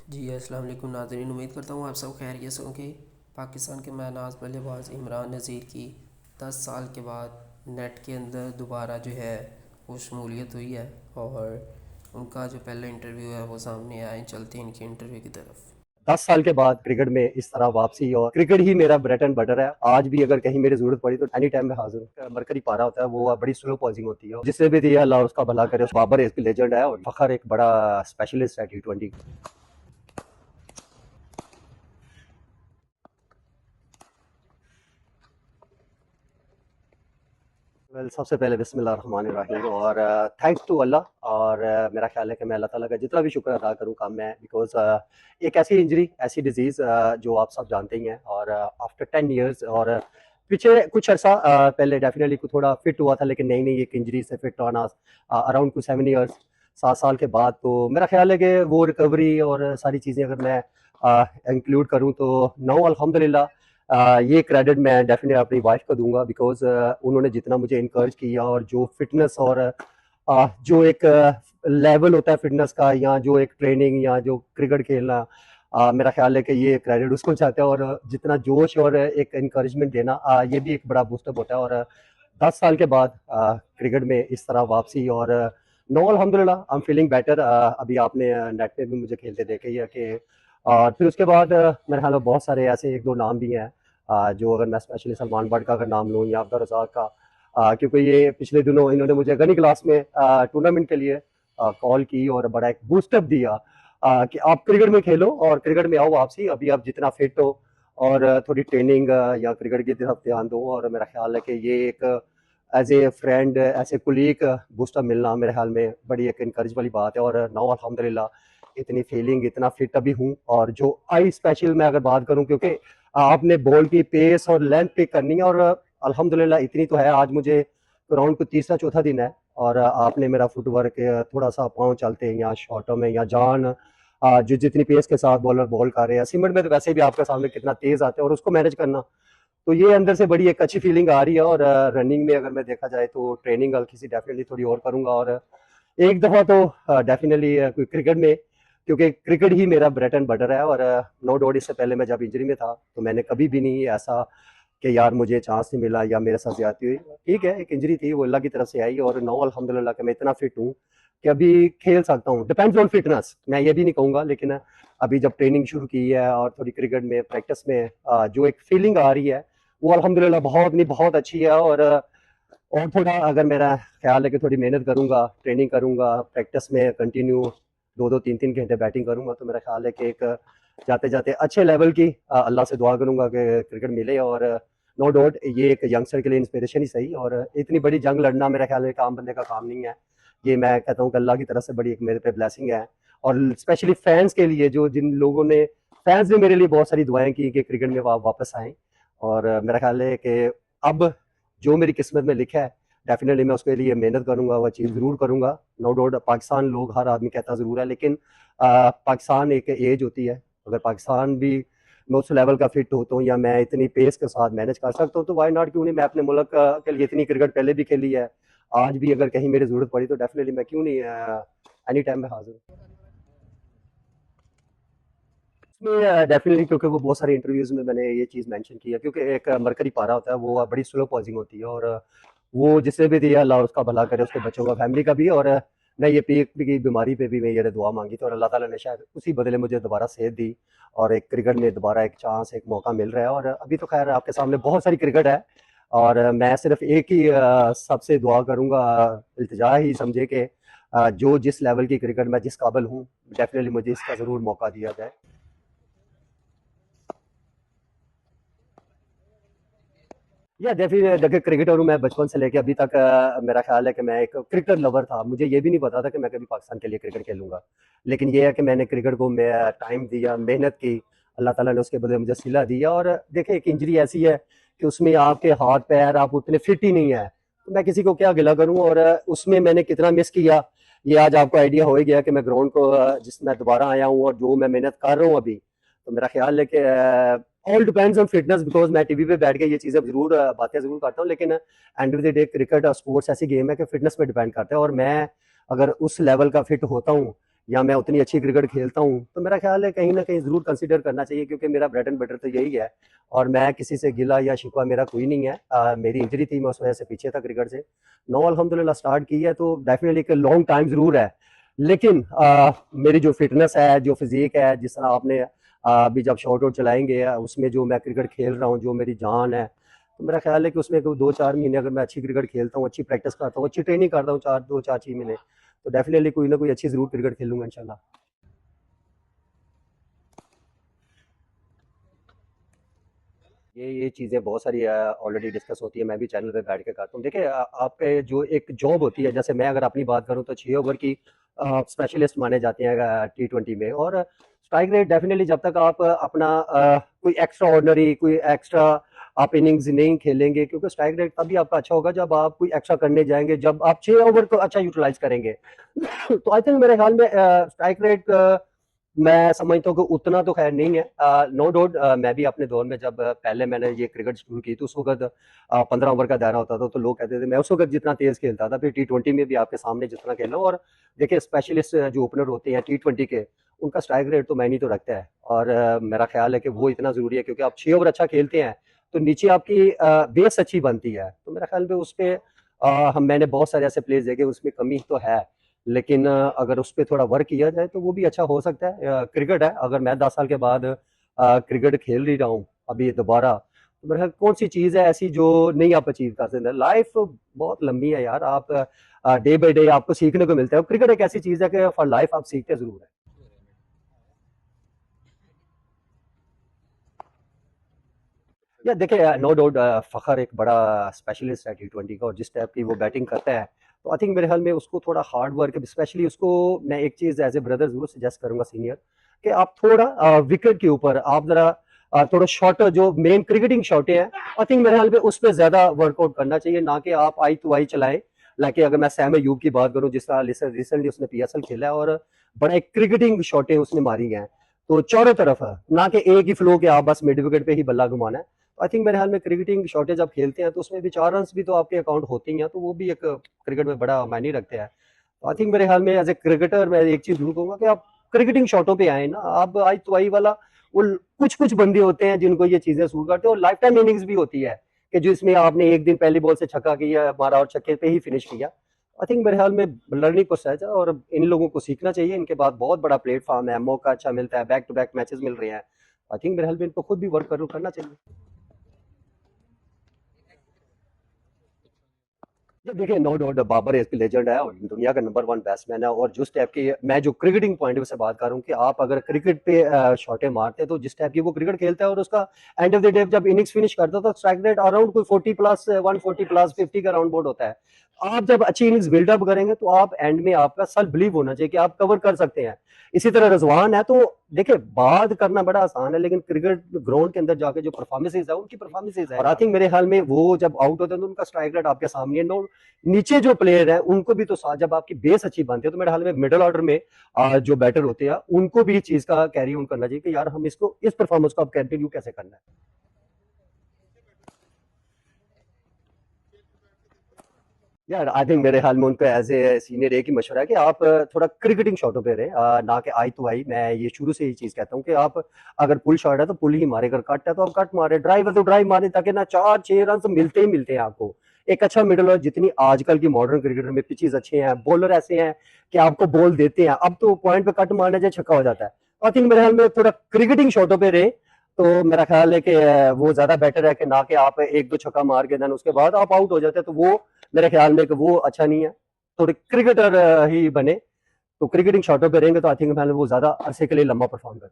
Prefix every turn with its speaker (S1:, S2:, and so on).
S1: जी अस्सलाम वालेकुम नाज़रीन, उम्मीद करता हूँ आप सब खैरियत से होंगे। पाकिस्तान के नाज़ बल्लेबाज इमरान नज़ीर की 10 साल के बाद नेट के अंदर दोबारा जो है वो शमूलियत हुई है, और उनका जो पहला इंटरव्यू है वो सामने आए। चलते हैं इनके इंटरव्यू की तरफ।
S2: 10 साल के बाद क्रिकेट में इस तरह वापसी और क्रिकेट ही मेरा ब्रेड एंड बटर है। आज भी अगर कहीं मेरी जरूरत पड़ी तो एनी टाइम में हाजिर हूँ। मरकरी पारा होता है वो बड़ी स्लो पॉजिंग होती है, जिससे भी दिया अल्लाह उसका भला करे। बाबर एक लेजेंड है और फखर एक बड़ा स्पेशलिस्ट है T20। वेल सबसे पहले बिस्मिल्लाहिर्रहमानिर्रहीम और थैंक्स टू अल्लाह। और मेरा ख्याल है कि मैं अल्लाह ताला का जितना भी शुक्र अदा करूँ कम है, बिकॉज एक ऐसी इंजरी, ऐसी डिजीज़ जो आप सब जानते ही हैं। और आफ्टर 10 ईयर्स और पीछे कुछ अर्सा पहले डेफिनेटली थोड़ा फिट हुआ था, लेकिन नई नई एक इंजरी से फिट होना अराउंड टू 7 ईयर्स, 7 साल के बाद। तो मेरा ख्याल है कि वो रिकवरी और सारी चीज़ें अगर मैं इंक्लूड करूँ तो नाउ अल्हम्दुलिल्लाह ये क्रेडिट मैं डेफिनेटली अपनी वाइफ को दूंगा, बिकॉज उन्होंने जितना मुझे इनकरेज किया और जो फिटनेस और जो एक लेवल होता है फिटनेस का, या जो एक ट्रेनिंग या जो क्रिकेट खेलना, मेरा ख्याल है कि ये क्रेडिट उसको चाहते हैं। और जितना जोश और एक इंकरेजमेंट देना, ये भी एक बड़ा बूस्टअप होता है। और 10 साल के बाद क्रिकेट में इस तरह वापसी और नो अल्हम्दुलिल्लाह आई एम फीलिंग बेटर। अभी आपने नेट पे भी मुझे खेलते देखे ही है कि और फिर उसके बाद मेरे ख्याल में बहुत सारे ऐसे एक दो नाम भी हैं, जो अगर मैं स्पेशली सलमान बट का अगर नाम लूँ या अब्दुल रज़ाक का, क्योंकि ये पिछले दिनों इन्होंने मुझे गनी क्लास में टूर्नामेंट के लिए कॉल की और बड़ा एक बूस्टअप दिया, कि आप क्रिकेट में खेलो और क्रिकेट में आओ वापसी, अभी आप जितना फिट हो और थोड़ी ट्रेनिंग या क्रिकेट की तरफ ध्यान दो। और मेरा ख्याल है कि ये एक as a friend, as a colleague boost up मिलना मेरे ख्याल में बड़ी एक इनकरेज वाली बात है। और नाउ अल्हम्दुलिल्लाह इतनी फीलिंग, इतना फिट अभी हूँ। और जो आई स्पेशल मैं अगर बात करूँ, क्योंकि आपने बॉल की पेस और लेंथ पिक करनी है, और अल्हम्दुलिल्लाह इतनी तो है। आज मुझे ग्राउंड को तीसरा चौथा दिन है और आपने मेरा फुटवर्क थोड़ा सा पाँव चलते हैं या शॉटों में या जान, जो जितनी पेस के साथ बॉलर बॉल कर रहे हैं, सीमेंट में तो वैसे भी आपके सामने कितना तेज आते हैं और उसको मैनेज करना, तो ये अंदर से बड़ी एक अच्छी फीलिंग आ रही है। और रनिंग में अगर मैं देखा जाए तो ट्रेनिंग हल्की सी डेफिनेटली थोड़ी और करूंगा। और एक दफ़ा तो डेफिनेटली क्रिकेट में, क्योंकि क्रिकेट ही मेरा ब्रेड एंड बटर है। और नो डाउट इससे पहले मैं जब इंजरी में था तो मैंने कभी भी नहीं ऐसा कि यार मुझे चांस नहीं मिला या मेरे साथ ज्यादती हुई। ठीक है, एक इंजरी थी, वो अल्लाह की तरफ से आई। और नो अल्हम्दुलिल्लाह कि मैं इतना फिट हूँ कि अभी खेल सकता हूँ। डिपेंड्स ऑन फिटनेस, मैं ये भी नहीं कहूँगा, लेकिन अभी जब ट्रेनिंग शुरू की है और थोड़ी क्रिकेट में प्रैक्टिस में जो एक फीलिंग आ रही है, वो अल्हम्दुलिल्लाह बहुत नहीं बहुत अच्छी है। और थोड़ा अगर मेरा ख्याल है कि थोड़ी मेहनत करूंगा, ट्रेनिंग करूंगा, प्रैक्टिस में कंटिन्यू 2-2 3-3 घंटे बैटिंग करूंगा, तो मेरा ख्याल है कि एक जाते जाते अच्छे लेवल की अल्लाह से दुआ करूंगा कि क्रिकेट मिले। और नो डाउट ये एक यंगस्टर के लिए इंस्पिरेशन ही सही। और इतनी बड़ी जंग लड़ना मेरा ख्याल है एक आम बंदे का काम नहीं है। ये मैं कहता हूँ कि अल्लाह की तरफ से बड़ी एक मेरे पे ब्लेसिंग है। और स्पेशली फैंस के लिए, जो जिन लोगों ने, फैंस ने मेरे लिए बहुत सारी दुआएं की कि क्रिकेट में वापस आए। और मेरा ख्याल है कि अब जो मेरी किस्मत में लिखा है, डेफिनेटली मैं उसके लिए मेहनत करूंगा, वह चीज़ ज़रूर करूंगा। नो डाउट पाकिस्तान, लोग हर आदमी कहता ज़रूर है, लेकिन पाकिस्तान एक एज होती है। अगर पाकिस्तान भी मैं उस लेवल का फिट होता हूँ या मैं इतनी पेस के साथ मैनेज कर सकता हूँ, तो वाई नॉट, क्यों नहीं। मैं अपने मुल्क के लिए इतनी क्रिकेट पहले भी खेली है, आज भी अगर कहीं मेरी ज़रूरत पड़ी तो डेफिनेटली मैं क्यों नहीं एनी टाइम में हाजिर हूँ। इसमें डेफिनेटली, क्योंकि वो बहुत सारे इंटरव्यूज में मैंने ये चीज़ मेंशन की है, क्योंकि एक मरकरी पारा होता है वो बड़ी स्लो पॉजिंग होती है। और वो जिससे भी दिया अल्लाह उसका भला करे, उसके बच्चों का, फैमिली का भी। और मैं ये पीक की बीमारी पे भी मैं ये दुआ मांगी थी और अल्लाह ताला ने शायद उसी बदले मुझे दोबारा सेहत दी और एक क्रिकेट में दोबारा एक चांस, एक मौका मिल रहा है। और अभी तो खैर आपके सामने बहुत सारी क्रिकेट है, और मैं सिर्फ एक ही सबसे दुआ करूंगा, इल्तिजा ही समझे कि जो जिस लेवल की क्रिकेट में जिस काबिल हूँ, डेफिनेटली मुझे इसका ज़रूर मौका दिया जाए। या डेफिनेटली देखिए, क्रिकेटर हूँ मैं बचपन से लेके अभी तक। मेरा ख्याल है कि मैं एक क्रिकेटर लवर था। मुझे ये भी नहीं पता था कि मैं कभी पाकिस्तान के लिए क्रिकेट खेलूंगा, लेकिन ये है कि मैंने क्रिकेट को मैं टाइम दिया, मेहनत की, अल्लाह ताला ने उसके बदले मुझे सिला दिया। और देखिए, एक इंजरी ऐसी है कि उसमें आपके हाथ पैर आप उतने फिट ही नहीं है, तो मैं किसी को क्या गिला करूँ। और उसमें मैंने कितना मिस किया, ये आज आपको आइडिया हो ही गया कि मैं ग्राउंड को जिसमें दोबारा आया हूँ और जो मैं मेहनत कर रहा हूँ अभी, तो मेरा ख्याल है कि all depends on fitness, because मैं टीवी पे बैठ के ये चीज़ें जरूर बातें जरूर करता हूँ, लेकिन end of the day cricket और स्पोर्ट्स ऐसी गेम है कि फिटनेस पे डिपेंड करता है। और मैं अगर उस लेवल का फिट होता हूँ या मैं उतनी अच्छी क्रिकेट खेलता हूँ, तो मेरा ख्याल है कहीं ना कहीं ज़रूर कंसिडर करना चाहिए, क्योंकि मेरा ब्रेड एंड बटर तो यही है। और मैं किसी से गिला या शिकवा मेरा कोई नहीं है। मेरी इंजरी थी, मैं उस वजह से पीछे था क्रिकेट से। नो अल्हम्दुलिल्लाह स्टार्ट की है, तो डेफिनेटली एक लॉन्ग टाइम ज़रूर है। लेकिन मेरी जो फिटनेस है, जो फिजिक है, जिस तरह आपने अभी जब शॉट आउट चलाएंगे उसमें जो मैं क्रिकेट खेल रहा हूँ, जो मेरी जान है, तो मेरा ख्याल है कि उसमें कोई 2-4 महीने अगर मैं अच्छी क्रिकेट खेलता हूँ, अच्छी प्रैक्टिस करता हूँ, अच्छी ट्रेनिंग करता हूँ, 2-4-6 महीने, तो डेफिनेटली कोई ना कोई अच्छी जरूर क्रिकेट खेलूंगा इंशाल्लाह। ये चीज़ें बहुत सारी ऑलरेडी डिस्कस होती है, मैं भी चैनल पे बैठ के करता हूँ। देखिए आपके जो एक जॉब होती है, जैसे मैं अगर अपनी बात करूँ तो 6 ओवर की स्पेशलिस्ट माने जाते हैं T20 में। और स्ट्राइक रेट डेफिनेटली जब तक आप अपना कोई एक्स्ट्रा ऑर्डिनरी, कोई एक्स्ट्रा आप इनिंग्स नहीं खेलेंगे, क्योंकि स्ट्राइक रेट तभी आपका अच्छा होगा जब आप कोई एक्स्ट्रा करने जाएंगे, जब आप 6 ओवर को अच्छा यूटिलाइज करेंगे। तो आई थिंक मेरे ख्याल में स्ट्राइक रेट मैं समझता हूँ कि उतना तो खैर नहीं है। नो डाउट मैं भी अपने दौर में जब पहले मैंने ये क्रिकेट शुरू की तो उस वक्त 15 ओवर का दायरा होता था, तो लोग कहते थे मैं उस वक्त जितना तेज खेलता था, फिर T20 में भी आपके सामने जितना खेला। और देखिए स्पेशलिस्ट जो ओपनर होते हैं T20 के, उनका स्ट्राइक रेट तो मैंने तो रखता है। और मेरा ख्याल है कि वो इतना जरूरी है, क्योंकि आप 6 ओवर अच्छा खेलते हैं तो नीचे आपकी बेस अच्छी बनती है। तो मेरा ख्याल में उस पर हम मैंने बहुत सारे ऐसे प्लेयर्स देखे, उसमें कमी तो है, लेकिन अगर उस पर थोड़ा वर्क किया जाए तो वो भी अच्छा हो सकता है। क्रिकेट है, अगर मैं 10 साल के बाद क्रिकेट खेल ही रहा हूँ अभी दोबारा, तो मेरे ख्याल कौन सी चीज़ है ऐसी जो नहीं आप अचीव कर सकते। लाइफ बहुत लंबी है यार, आप डे बाई डे आपको सीखने को मिलता है। क्रिकेट एक ऐसी चीज़ है कि फॉर लाइफ आप सीखते जरूर है। या देखिए नो डाउट फ़खर एक बड़ा स्पेशलिस्ट है T20 का, और जिस टाइप की वो बैटिंग करता है, तो आई थिंक मेरे ख्याल में उसको थोड़ा हार्ड वर्क, स्पेशली उसको मैं एक चीज़ एज ए ब्रदर जरूर सजेस्ट करूंगा सीनियर, कि आप थोड़ा विकेट के ऊपर आप जरा थोड़ा शॉर्ट जो मेन क्रिकेटिंग शॉटें हैं, आई थिंक मेरे ख्याल में उस पर ज़्यादा वर्कआउट करना चाहिए, ना कि आप आई टू आई चलाएं। लाइक अगर मैं सैम अयूब की बात करूं, जिस तरह रिसेंटली उसने PSL खेला है और बड़ा एक क्रिकेटिंग शॉटें उसने मारी हैं, तो चारों तरफ है, ना कि एक ही फ्लो के आप बस मिड विकेट पे ही बल्ला घुमाना है। आई थिंक मेरे ख्याल में क्रिकेटिंग शॉटेज आप खेलते हैं तो उसमें भी 4 रन भी तो आपके अकाउंट होते ही हैं, तो वो भी एक क्रिकेट में बड़ा मायने रखते हैं। तो आई थिंक मेरे ख्याल में एज ए क्रिकेटर मैं एक चीज जरूर कहूंगा कि आप क्रिकेटिंग शॉटों पे आए ना, आप आई तो आई वाला वो कुछ कुछ बंदे होते हैं जिनको ये चीजें सूट करते हैं, और लाइफ टाइम इनिंग्स भी होती है कि जो इसमें आपने एक दिन पहली बॉल से छक्का किया मारा और छक्के पे ही फिनिश किया। आई थिंक मेरे ख्याल में लर्निंग प्रोसेस है, और इन लोगों को सीखना चाहिए। इनके बाद बहुत बड़ा प्लेटफॉर्म है, मौका अच्छा मिलता है, बैक टू बैक मैचेस मिल रहे हैं। आई थिंक मेरे ख्याल में इनको खुद भी वर्क करना चाहिए। ये देखिए नो डाउट बाबर एक लेजेंड है और दुनिया का नंबर 1 बैट्समैन है। और जिस टाइप की मैं जो क्रिकेटिंग पॉइंट से बात करूं कि आप अगर क्रिकेट पे शॉटें मारते हैं, तो जिस टाइप की वो क्रिकेट खेलता है और उसका एंड ऑफ द डे जब इनिंग्स फिनिश करता है तो स्ट्राइक रेट अराउंड कोई 40+, 140+, 50 का राउंड बोर्ड होता है। आप जब अच्छी इनिंग्स बिल्डअप करेंगे तो आप एंड में आपका सेल्फ बिलीव होना चाहिए कि आप कवर कर सकते हैं। इसी तरह रिजवान है, तो देखिए बात करना बड़ा आसान है, लेकिन क्रिकेट ग्राउंड के अंदर जाके जो परफॉर्मेंसेज है उनकी परफॉर्मेंसेज है। और आई थिंक मेरे ख्याल में वो जब आउट होते हैं तो उनका स्ट्राइक रेट आपके सामने है। नीचे जो प्लेयर है उनको भी तो साथ जब आपकी बेस अच्छी बनती है, तो मेरे ख्याल में मिडिल ऑर्डर में जो बैटर होते हैं उनको भी चीज का कैरी ऑन करना चाहिए कि यार हम इसको इस परफॉर्मेंस को आप कंटिन्यू कैसे करना है। यार आई थिंक मेरे ख्याल में उनको एज ए सीनियर एक ही मशवरा है कि आप थोड़ा क्रिकेटिंग शॉटों पे रहे, ना कि आई टू आई। मैं ये शुरू से ही चीज कहता हूँ कि आप अगर पुल शॉट है तो पुल ही मारे, अगर कट है तो आप कट मारे, ड्राइव है तो ड्राइव मारे, ताकि ना 4-6 रन तो मिलते ही मिलते हैं आपको। एक अच्छा मिडल और जितनी आजकल की मॉडर्न क्रिकेटर में पिचेस अच्छे हैं, बॉलर ऐसे हैं कि आपको बॉल देते हैं, अब तो पॉइंट पे कट मारने जाए छक्का हो जाता है। आई थिंक मेरे ख्याल में थोड़ा क्रिकेटिंग शॉटों पे रहे तो मेरा ख्याल है कि वो ज्यादा बेटर है कि ना कि आप एक दो छक्का मार के देन उसके बाद आप आउट हो जाते हैं, तो वो मेरे ख्याल में कि वो अच्छा नहीं है। थोड़े क्रिकेटर ही बने, तो क्रिकेटिंग शॉटों पे रहेंगे तो आई थिंक वो ज्यादा अरसे के लिए लंबा परफॉर्म कर